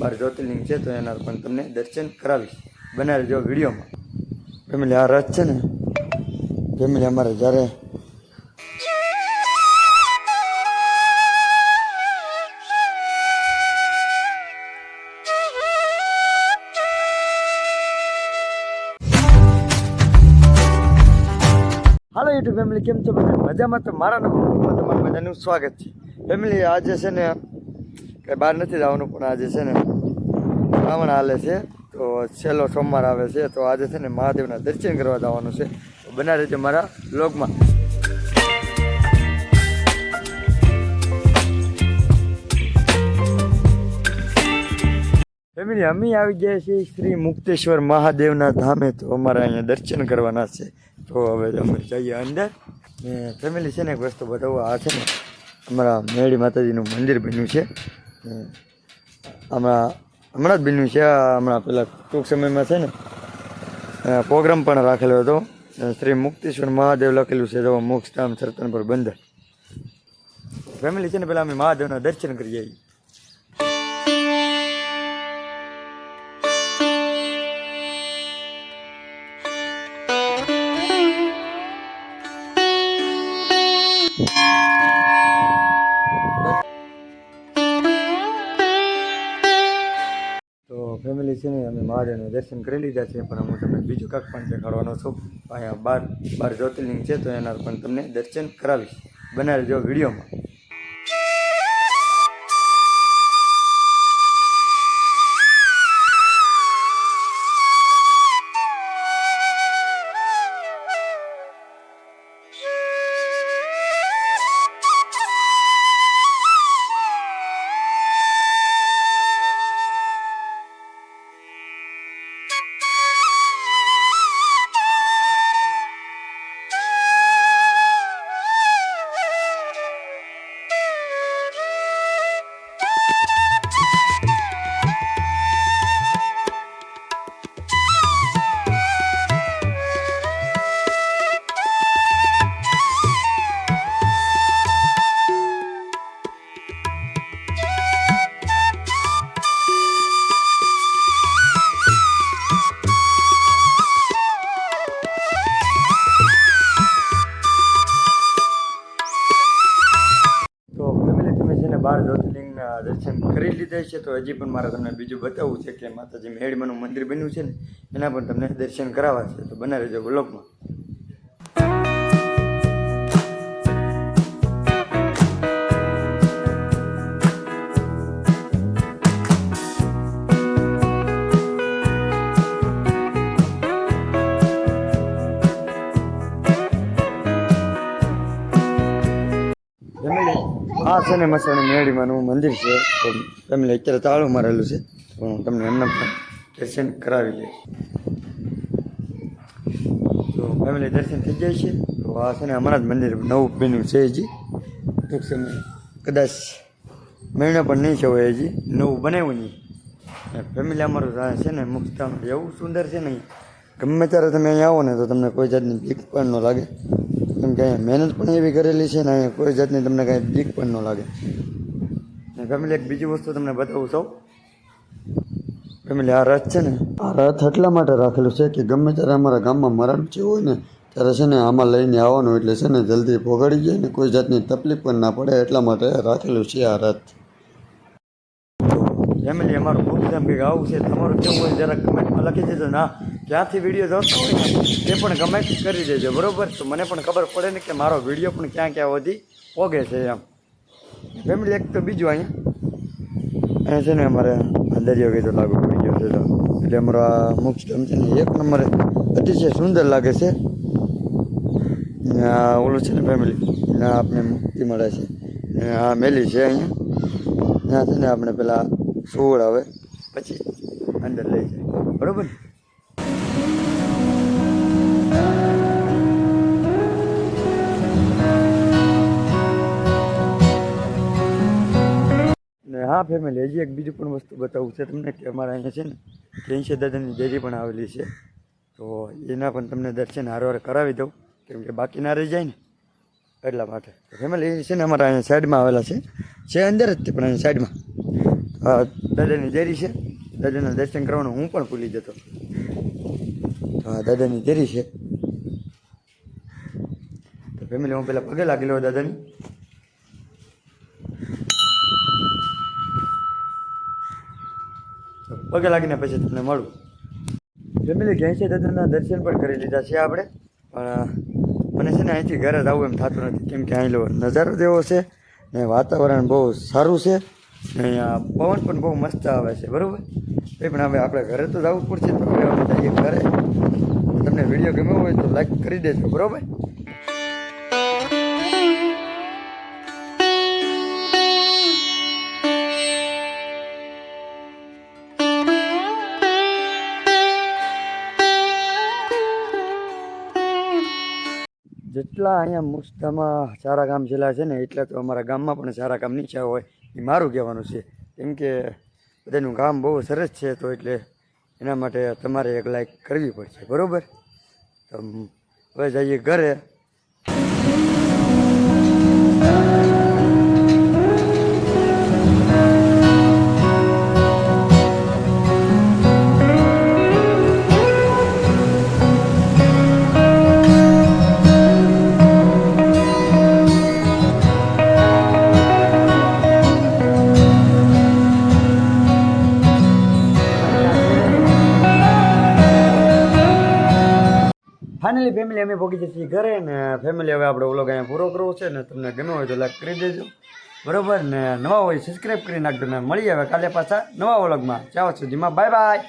12 જ્યોતિર્લિંગ છે તો એના પણ તમને દર્શન કરાવીશ. બનાવી રહેજો વિડીયોમાં. ફેમિલી આ રથ છે ને ફેમિલી અમારે જ્યારે હાલો યુટ્યુબ ફેમિલી, કેમ છો બધા? મજામાં? તો મારા નવા તમારું બધાનું સ્વાગત છે. ફેમિલી આજે છે ને કંઈ બહાર નથી જવાનું, પણ આજે છે ને શ્રાવણ હાલે છે તો છેલ્લો સોમવાર આવે છે તો આજે છે ને મહાદેવના દર્શન કરવા જવાનું છે. તો બનાવી રહેજો મારા વ્લોગમાં. ફેમિલી અમે આવી ગયા છીએ શ્રી મુક્તેશ્વર મહાદેવના ધામે. તો અમારે અહીંયા દર્શન કરવાના છે. તો હવે અમે જઈએ અંદર. ને ફેમિલી છે ને એક વસ્તુ બતાવું, આ છે ને અમારા મેળી માતાજીનું મંદિર બન્યું છે. હમણાં જ બન્યું છે. હમણાં પહેલાં ટૂંક સમયમાં છે ને પ્રોગ્રામ પણ રાખેલો હતો. શ્રી મુક્તેશ્વર મહાદેવ લખેલું છે, જો મોક્ષધામ સરતનપુર બંદર. ફેમિલી છે ને પહેલાં અમે મહાદેવના દર્શન કરી આવીએ. તો ફેમિલી છે ને અમે મહાદેવના દર્શન કરી લીધા છે, પણ હું તમને બીજું કાંક પણ દેખાડવાનો છું. અહીંયા 12 જ્યોતિર્લિંગ છે તો એના પણ તમને દર્શન કરાવીશ. બનાવી રહેજો વિડીયોમાં. બાર જ્યોતિર્લિંગના દર્શન કરી લીધા છે. તો હજી પણ મારે તમને બીજું બતાવવું છે કે માતાજી મેળીમાનું મંદિર બન્યું છે ને એના પણ તમને દર્શન કરાવવા છે. તો બનાવી રહેજો વ્લોગમાં. આ છે ને મસાણી મેળીમાનું મંદિર છે. તો ફેમિલી અત્યારે તાળું મારેલું છે, પણ હું તમને એમના પણ દર્શન કરાવી લઈશ. તો ફેમિલી દર્શન થઈ જાય છે. તો આ છે ને હમણાં જ મંદિર નવું બન્યું છે. હજી ટૂંક સમય કદાચ મહિનો પણ નહીં છે હોય, હજી નવું બનાવ્યું નહીં. ફેમિલી અમારું છે ને મુક્તધામ એવું સુંદર છે ને, ગમે ત્યારે તમે અહીંયા આવો ને તો તમને કોઈ જાતની બીક પણ ન લાગે, કેમ કે અહીંયા મહેનત પણ એવી કરેલી છે ને અહીંયા કોઈ જાતની તમને કાંઈ બીક પણ ન લાગે. ને ફેમિલી એક બીજી વસ્તુ તમને બતાવું છું. ફેમિલી આ રથ છે ને, આ રથ એટલા માટે રાખેલું છે કે ગમે ત્યારે અમારા ગામમાં મરણ જે હોય ને ત્યારે છે ને આમાં લઈને આવવાનું, એટલે છે ને જલ્દી ભોગાડી જાય ને કોઈ જાતની તકલીફ પણ ના પડે, એટલા માટે રાખેલું છે આ રથ. ફેમિલી અમારું મુક્તધામ કંઈક આવું છે. તમારું કેવું હોય જરાક કમેન્ટમાં લખી દેજો. ના ક્યાંથી વિડીયો જોતો હોય ને તે પણ કમેન્ટ કરી દેજો, બરાબર? તો મને પણ ખબર પડે ને કે મારો વિડીયો પણ ક્યાં ક્યાં સુધી પોગે છે એમ. ફેમિલી એક તો બીજું અહીંયા છે ને અમારે આ દરિયો કીધો લાગુ પડી ગયો છે. તો એટલે અમારો આ મુક્તધામ છે ને એક નંબરે અતિશય સુંદર લાગે છે. ઓલું છે ને ફેમિલી ના આપણે મુક્તિ મળે છે. આ મેલી છે અહીંયા, ત્યાં છે ને આપણે પેલા સોળ આવે પછી અંદર લઈ જાય, બરાબર ને? ને હા ફેમિલી હજી એક બીજું પણ વસ્તુ બતાવું છે તમને કે અમારા અહીંયા છે ને કેંશે દાદાની ડેરી પણ આવેલી છે. તો એના પણ તમને દર્શન હારવાર કરાવી દઉં, કેમ કે બાકી ના રહી જાય ને એટલા માટે. ફેમિલી છે ને અમારા અહીંયા સાઈડમાં આવેલા છે અંદર જ તે, પણ અહીંયા સાઈડમાં દાદાની દેરી છે. દાદાના દર્શન કરવાનું હું પણ ભૂલી જતો. તો આ દાદાની દેરી છે. તો ફેમિલી હું પહેલાં પગે લાગી લો દાદાની. પગે લાગીને પછી તમને મળું. ફેમિલી ક્યાંય છે દાદાના દર્શન પણ કરી લીધા છે આપણે. પણ મને છે ને અહીંથી ઘરે જ આવું એમ થતું નથી, કેમ કે અહીંનો નજારો જેવો છે ને વાતાવરણ બહુ સારું છે ને અહીંયા પવન પણ બહુ મસ્ત આવે છે, બરાબર. એ પણ હવે આપણે ઘરે તો જવું પડશે, તો હવે અમે જઈએ ઘરે. તમને વિડીયો ગમ્યો હોય તો લાઈક કરી દેજો, બરાબર. જેટલા અહીંયા મુસ્તામાં સારા કામ છેલ્લા છે ને એટલા તો અમારા ગામમાં પણ સારા કામ નીચા હોય એ મારું કહેવાનું છે. કેમ કે બધાનું કામ બહુ સરસ છે, તો એટલે એના માટે તમારે એક લાઈક કરવી પડશે, બરાબર. તો હવે જઈએ ઘરે. ફાઇનલી ફેમિલી અમે પહોંચી જઈએ છીએ ઘરે ને. ફેમિલી હવે આપણે વ્લોગ અહીંયા પૂરો કરવો છે ને. તમને ગમ્યો હોય તો લાઈક કરી દેજો, બરાબર. ને નવા હોય સબસ્ક્રાઈબ કરી નાખજો. ને મળી આવે કાલે પાછા નવા વ્લોગમાં. ચાલો સુધીમાં બાય બાય.